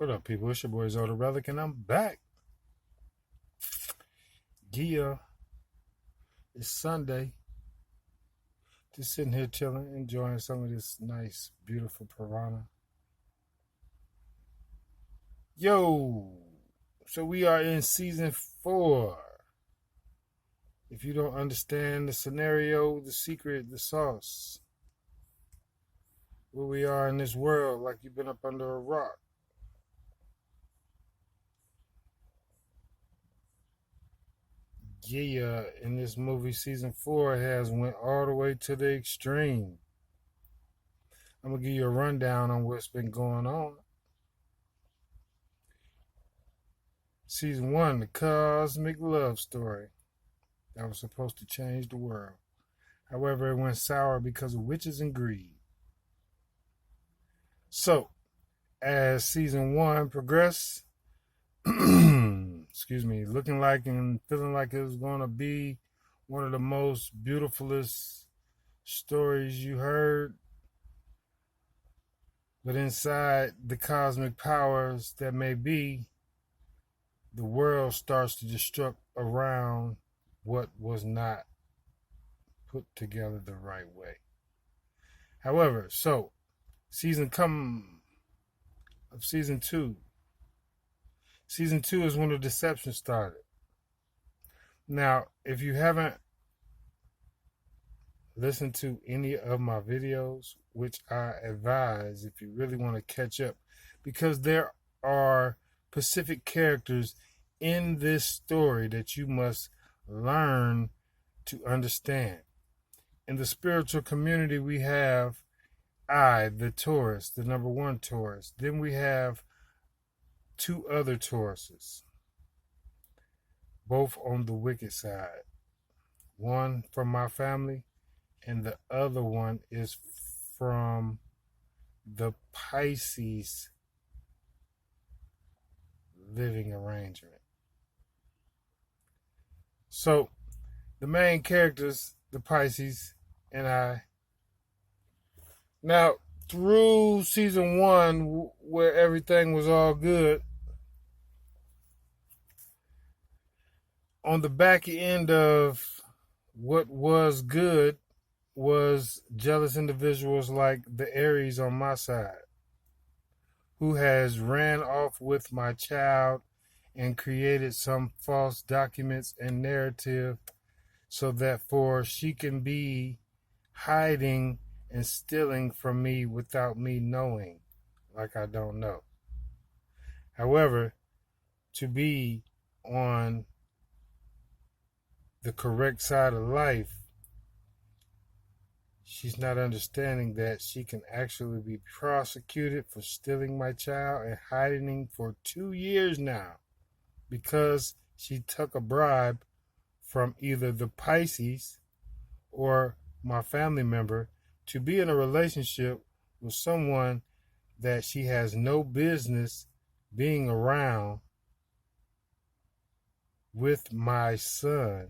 What up, people? It's your boy Zoda Relic, and I'm back. Yeah, it's Sunday. Just sitting here chilling, enjoying some of this nice, beautiful piranha. Yo, so we are in season 4. If you don't understand the scenario, the secret, the sauce, where we are in this world, like you've been up under a rock. Yeah, in this movie, season 4 has went all the way to the extreme. I'm gonna give you a rundown on what's been going on. Season 1, the cosmic love story that was supposed to change the world. However, it went sour because of witches and greed. So, as season 1 progressed, excuse me, looking like and feeling like it was going to be one of the most beautifulest stories you heard. But inside the cosmic powers that may be, the world starts to destruct around what was not put together the right way. However, so season 2. Season 2 is when the deception started. Now, if you haven't listened to any of my videos, which I advise if you really want to catch up, because there are specific characters in this story that you must learn to understand. In the spiritual community, we have I, the Taurus, the number 1 Taurus. Then we have 2 other Tauruses, both on the wicked side. One from my family, and the other one is from the Pisces living arrangement. So, the main characters, the Pisces, and I. Now, through season 1, where everything was all good, on the back end of what was good was jealous individuals like the Aries on my side, who has ran off with my child and created some false documents and narrative so that she can be hiding and stealing from me without me knowing, like I don't know. However, to be on the correct side of life, she's not understanding that she can actually be prosecuted for stealing my child and hiding him for 2 years now because she took a bribe from either the Pisces or my family member to be in a relationship with someone that she has no business being around with my son,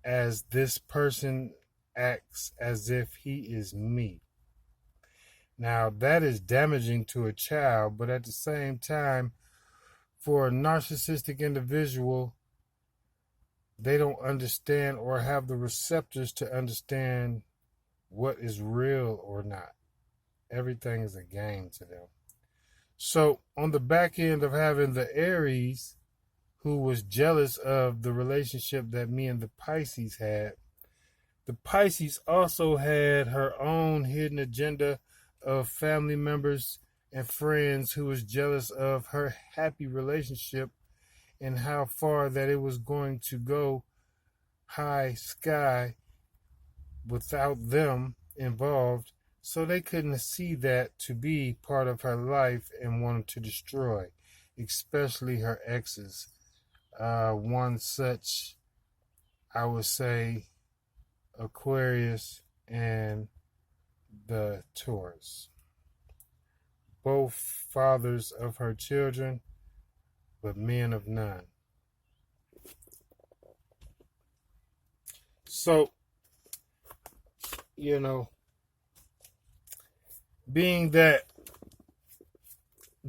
as this person acts as if he is me. Now, that is damaging to a child, but at the same time, for a narcissistic individual, they don't understand or have the receptors to understand what is real or not. Everything is a game to them. So, on the back end of having the Aries, who was jealous of the relationship that me and the Pisces had, the Pisces also had her own hidden agenda of family members and friends who was jealous of her happy relationship and how far that it was going to go high sky without them involved. So they couldn't see that to be part of her life and wanted to destroy, especially her exes. One such, I would say, Aquarius and the Taurus. Both fathers of her children, but men of none. So, being that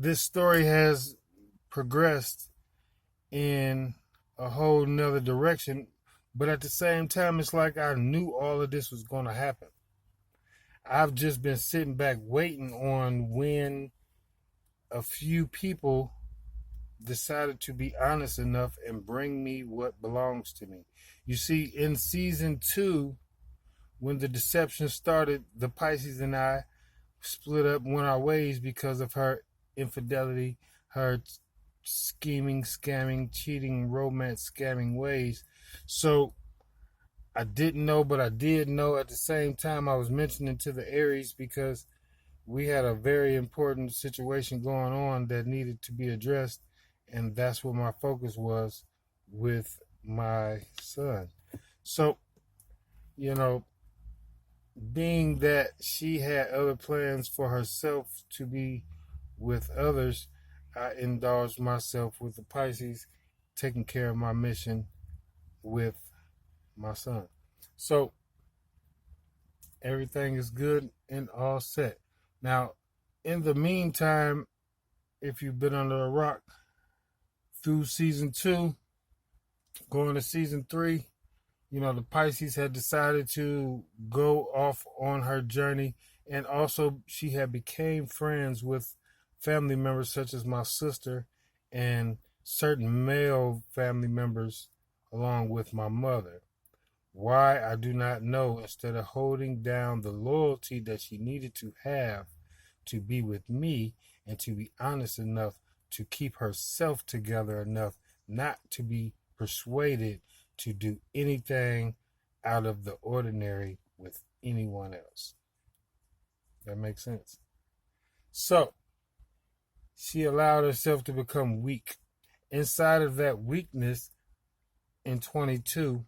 this story has progressed in a whole nother direction, but at the same time, it's like I knew all of this was going to happen. I've just been sitting back waiting on when a few people decided to be honest enough and bring me what belongs to me. You see, in season 2, when the deception started, the Pisces and I split up, went our ways because of her infidelity, her scheming, scamming, cheating, romance scamming ways. So I didn't know, but I did know at the same time. I was mentioning to the Aries because we had a very important situation going on that needed to be addressed, and that's what my focus was with my son. So, you know, being that she had other plans for herself to be with others, I indulged myself with the Pisces, taking care of my mission with my son. So everything is good and all set. Now, in the meantime, if you've been under a rock through season 2, going to season 3, the Pisces had decided to go off on her journey, and also she had became friends with family members such as my sister and certain male family members along with my mother. Why, I do not know. Instead of holding down the loyalty that she needed to have to be with me and to be honest enough to keep herself together enough not to be persuaded to do anything out of the ordinary with anyone else. That makes sense. So she allowed herself to become weak. Inside of that weakness in 21,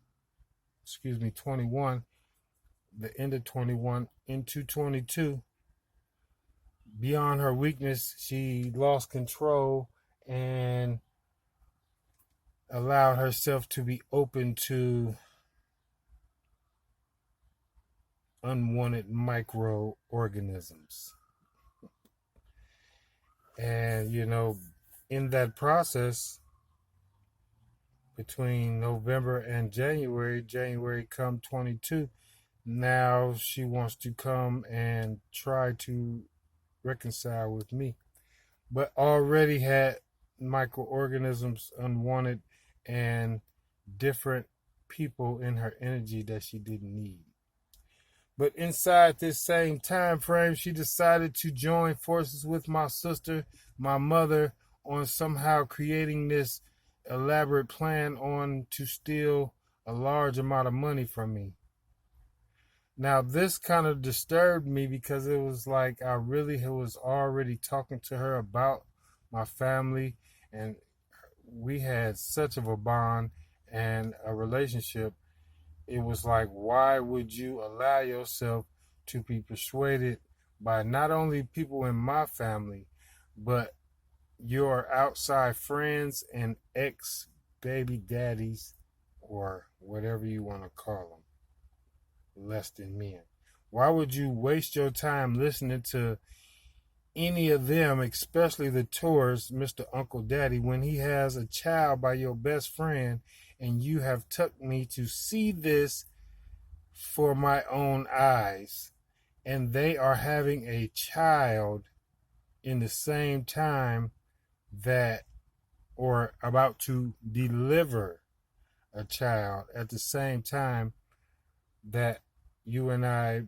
the end of 21 into 22, beyond her weakness, she lost control and allowed herself to be open to unwanted microorganisms. And, in that process, between November and January come 22, now she wants to come and try to reconcile with me, but already had microorganisms, unwanted, and different people in her energy that she didn't need. But inside this same time frame, she decided to join forces with my sister, my mother, on somehow creating this elaborate plan on to steal a large amount of money from me. Now, this kind of disturbed me because it was like I really was already talking to her about my family, and we had such of a bond and a relationship. It was like, why would you allow yourself to be persuaded by not only people in my family, but your outside friends and ex-baby daddies, or whatever you want to call them, less than men? Why would you waste your time listening to any of them, especially the tours, Mr. Uncle Daddy, when he has a child by your best friend, and you have took me to see this for my own eyes, and they are having a child in the same time that, or about to deliver a child at the same time that you and I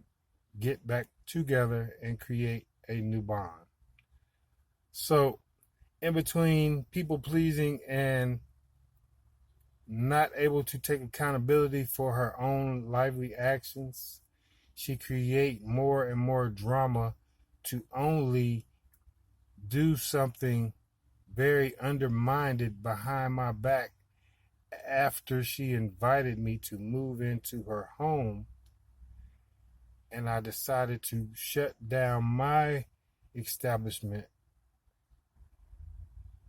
get back together and create a new bond. So, in between people pleasing and not able to take accountability for her own lively actions, she create more and more drama to only do something very undermined behind my back after she invited me to move into her home, and I decided to shut down my establishment,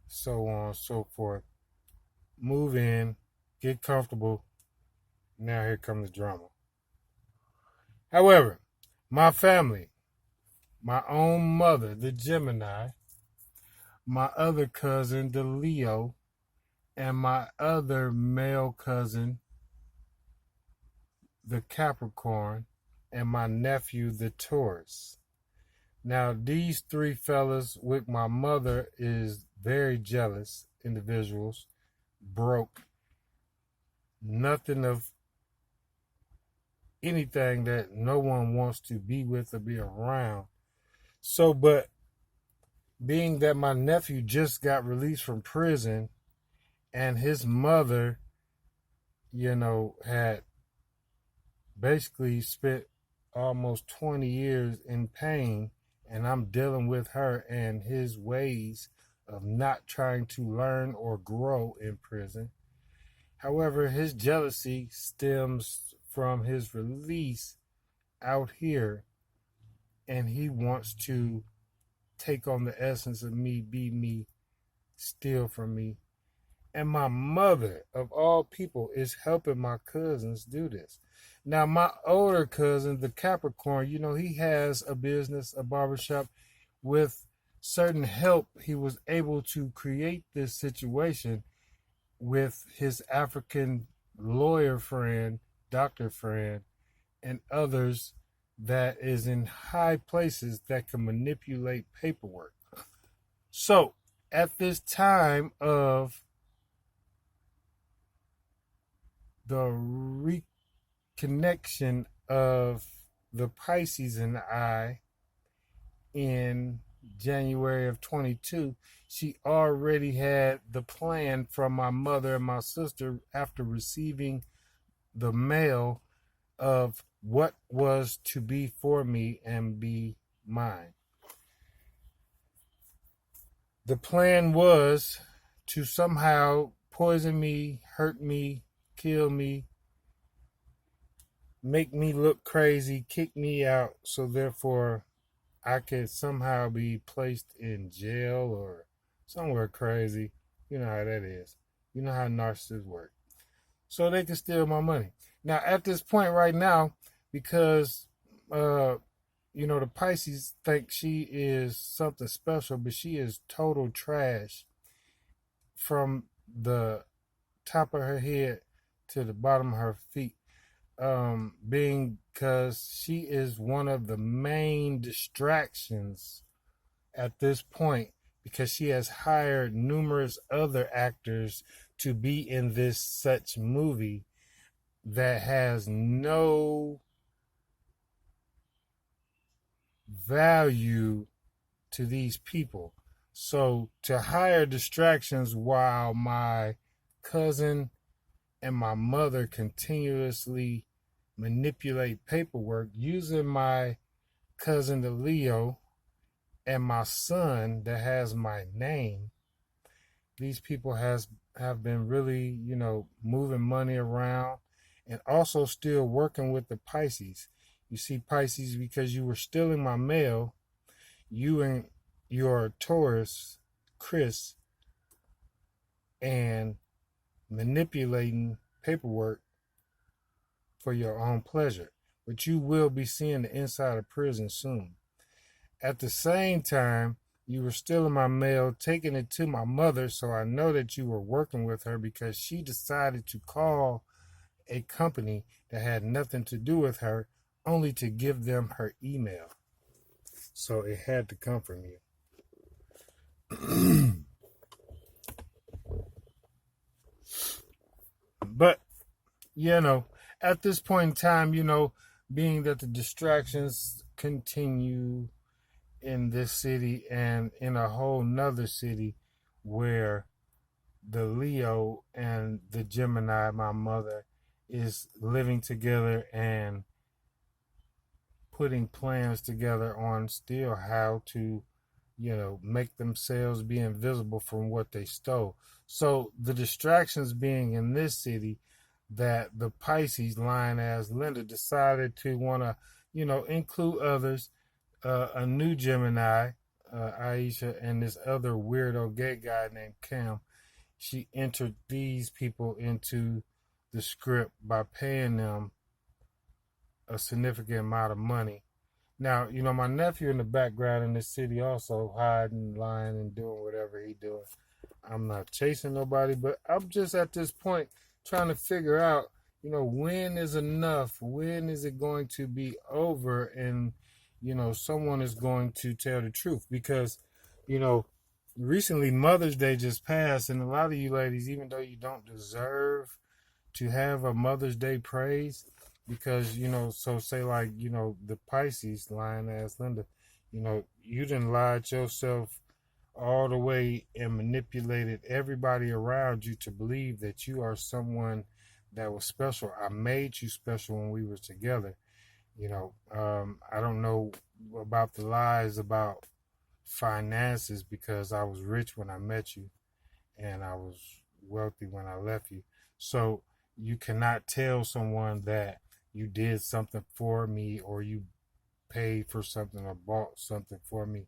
so on and so forth, move in, get comfortable. Now here comes the drama. However, my family, my own mother, the Gemini, my other cousin, the Leo, and my other male cousin, the Capricorn, and my nephew, the Taurus. Now, these three fellas with my mother is very jealous individuals, broke, nothing of anything that no one wants to be with or be around. So, but being that my nephew just got released from prison and his mother, had basically spent almost 20 years in pain, and I'm dealing with her and his ways of not trying to learn or grow in prison. However, his jealousy stems from his release out here, and he wants to take on the essence of me, be me, steal from me. And my mother, of all people, is helping my cousins do this. Now, my older cousin, the Capricorn, he has a business, a barbershop. With certain help, he was able to create this situation with his African lawyer friend, doctor friend, and others that is in high places that can manipulate paperwork. So, at this time of the reconnection of the Pisces and I in January of 22, she already had the plan from my mother and my sister after receiving the mail of what was to be for me and be mine. The plan was to somehow poison me, hurt me, kill me, make me look crazy, kick me out, so therefore I could somehow be placed in jail or somewhere crazy. You know how that is. You know how narcissists work. So they can steal my money. Now, at this point right now, because, the Pisces think she is something special, but she is total trash from the top of her head to the bottom of her feet. Being because she is one of the main distractions at this point, because she has hired numerous other actors to be in this such movie that has no value to these people. So to hire distractions while my cousin and my mother continuously manipulate paperwork using my cousin the Leo and my son that has my name, these people have been really, moving money around and also still working with the Pisces. You see, Pisces, because you were stealing my mail, you and your Taurus, Chris, and manipulating paperwork for your own pleasure. But you will be seeing the inside of prison soon. At the same time, you were stealing my mail, taking it to my mother, so I know that you were working with her because she decided to call a company that had nothing to do with her, only to give them her email. So it had to come from you. But, at this point in time, being that the distractions continue in this city and in a whole nother city where the Leo and the Gemini, my mother, is living together and putting plans together on still how to, make themselves be invisible from what they stole. So the distractions being in this city, that the Pisces line as Linda decided to want to, include others, a new Gemini, Aisha, and this other weirdo gay guy named Cam. She entered these people into the script by paying them a significant amount of money. Now, my nephew in the background in this city also hiding, lying, and doing whatever he doing. I'm not chasing nobody, but I'm just at this point trying to figure out, when is enough? When is it going to be over? And, someone is going to tell the truth because, you know, recently Mother's Day just passed, and a lot of you ladies, even though you don't deserve to have a Mother's Day praise, because, so say like, the Pisces, lying ass Linda, you didn't lied yourself all the way and manipulated everybody around you to believe that you are someone that was special. I made you special when we were together. I don't know about the lies about finances because I was rich when I met you and I was wealthy when I left you. So you cannot tell someone that you did something for me or you paid for something or bought something for me.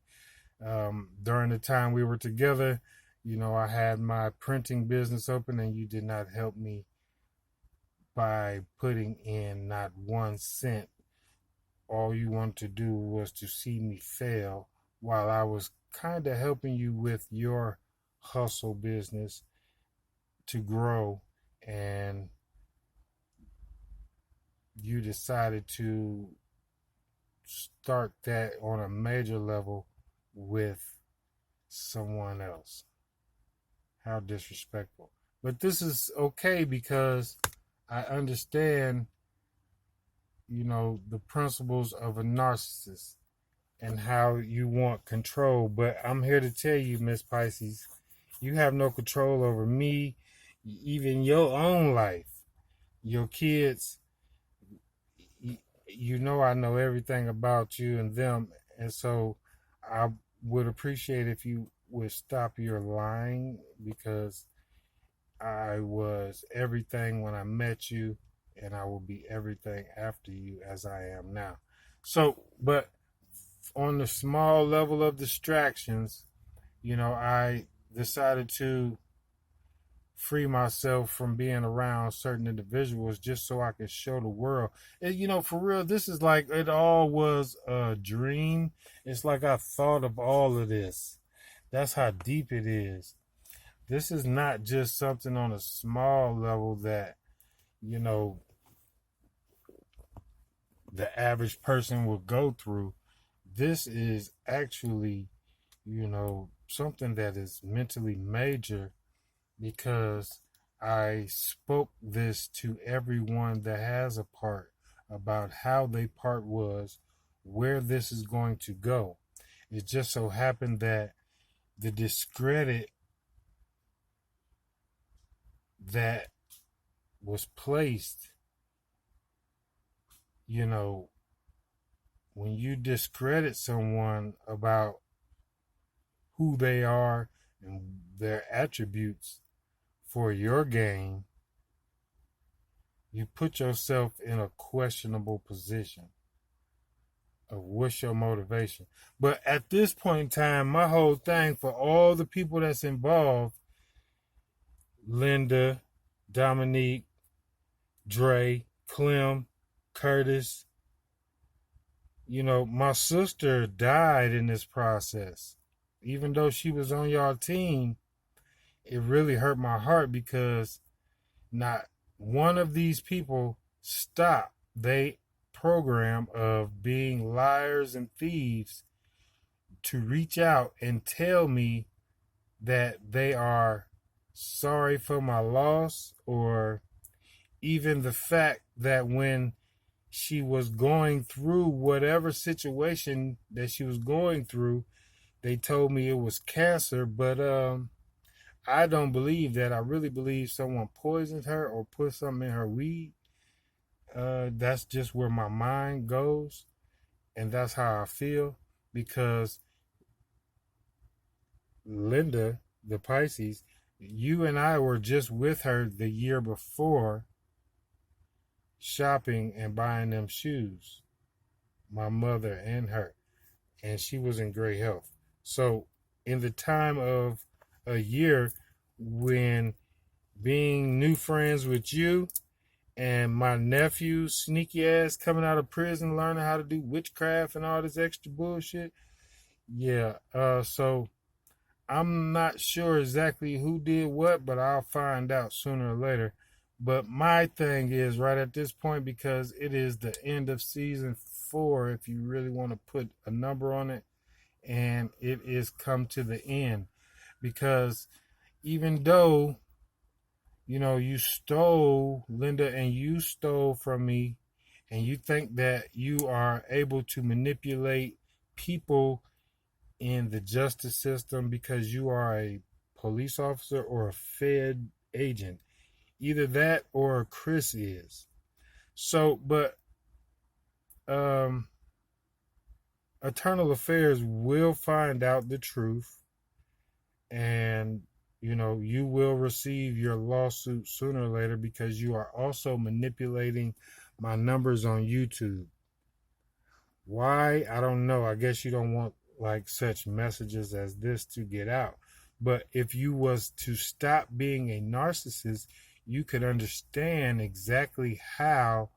During the time we were together, I had my printing business open and you did not help me by putting in not 1 cent. All you wanted to do was to see me fail while I was kind of helping you with your hustle business to grow, and you decided to start that on a major level with someone else. How disrespectful. But this is okay because I understand, the principles of a narcissist and how you want control. But I'm here to tell you, Miss Pisces, you have no control over me, even your own life, your kids. I know everything about you and them. And so I would appreciate if you would stop your lying because I was everything when I met you and I will be everything after you as I am now. So, but on the small level of distractions, I decided to free myself from being around certain individuals just so I could show the world. And, for real, this is like it all was a dream. It's like I thought of all of this. That's how deep it is. This is not just something on a small level that, the average person will go through. This is actually, something that is mentally major because I spoke this to everyone that has a part about how their part was, where this is going to go. It just so happened that the discredit that was placed, when you discredit someone about who they are and their attributes for your gain, you put yourself in a questionable position of what's your motivation. But at this point in time, my whole thing for all the people that's involved, Linda, Dominique, Dre, Clem, Curtis, my sister died in this process. Even though she was on y'all team, it really hurt my heart because not one of these people stopped their program of being liars and thieves to reach out and tell me that they are sorry for my loss, or even the fact that when she was going through whatever situation that she was going through, they told me it was cancer, but I don't believe that. I really believe someone poisoned her or put something in her weed. That's just where my mind goes, and that's how I feel because Linda, the Pisces, you and I were just with her the year before shopping and buying them shoes, my mother and her, and she was in great health. So in the time of a year when being new friends with you And my nephew, sneaky ass, coming out of prison, learning how to do witchcraft and all this extra bullshit. Yeah. So I'm not sure exactly who did what, but I'll find out sooner or later. But my thing is right at this point, because it is the end of season 4, if you really want to put a number on it, and it is come to the end. Because even though, you stole, Linda, and you stole from me, and you think that you are able to manipulate people in the justice system because you are a police officer or a Fed agent. Either that or Chris is. So, but um, Eternal Affairs will find out the truth, and you will receive your lawsuit sooner or later because you are also manipulating my numbers on YouTube. Why? I don't know. I guess you don't want like such messages as this to get out. But if you was to stop being a narcissist, you could understand exactly how